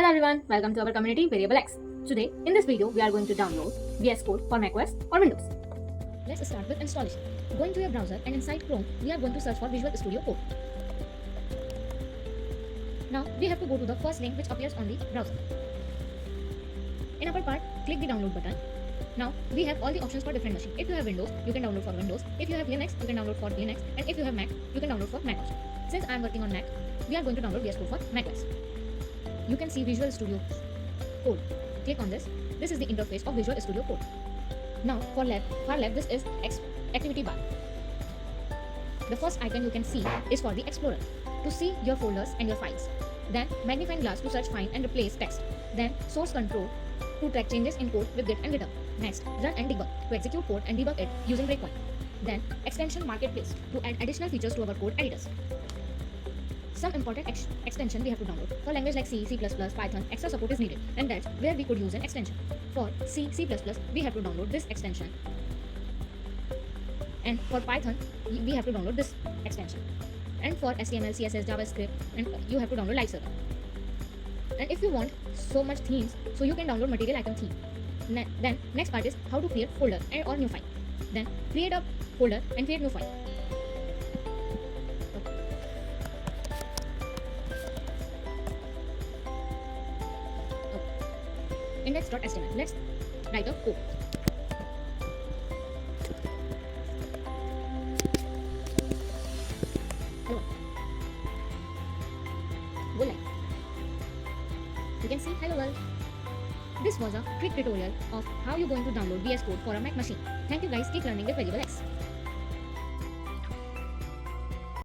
Hello everyone, welcome to our community Variable X. Today, in this video, we are going to download VS Code for macOS or Windows. Let's start with installation. Go into your browser and inside Chrome, we are going to search for Visual Studio Code. Now, we have to go to the first link which appears on the browser. In upper part, click the download button. Now, we have all the options for different machines. If you have Windows, you can download for Windows. If you have Linux, you can download for Linux. And if you have Mac, you can download for Mac also. Since I am working on Mac, we are going to download VS Code for macOS. You can see Visual Studio Code. Click on this. This is the interface of Visual Studio Code. Now, far left, this is activity bar. The first icon you can see is for the Explorer, to see your folders and your files. Then magnifying glass to search, find and replace text. Then source control to track changes in code with Git and GitHub. Next, run and debug to execute code and debug it using breakpoint. Then extension marketplace to add additional features to our code editors. Some important extension we have to download. For language like C, C++, Python, extra support is needed, and that's where we could use an extension. For C, C++, we have to download this extension. And for Python, we have to download this extension. And for HTML, CSS, JavaScript, and you have to download Liveserver. And if you want so much themes, so you can download Material Icon theme. Then next part is how to create folder or new file. Then create a folder and create new file. Index.html. Let's write a code. Hello. Go live. You can see hello world. This was a quick tutorial of how you're going to download VS Code for a Mac machine. Thank you guys. Keep learning with Variable X.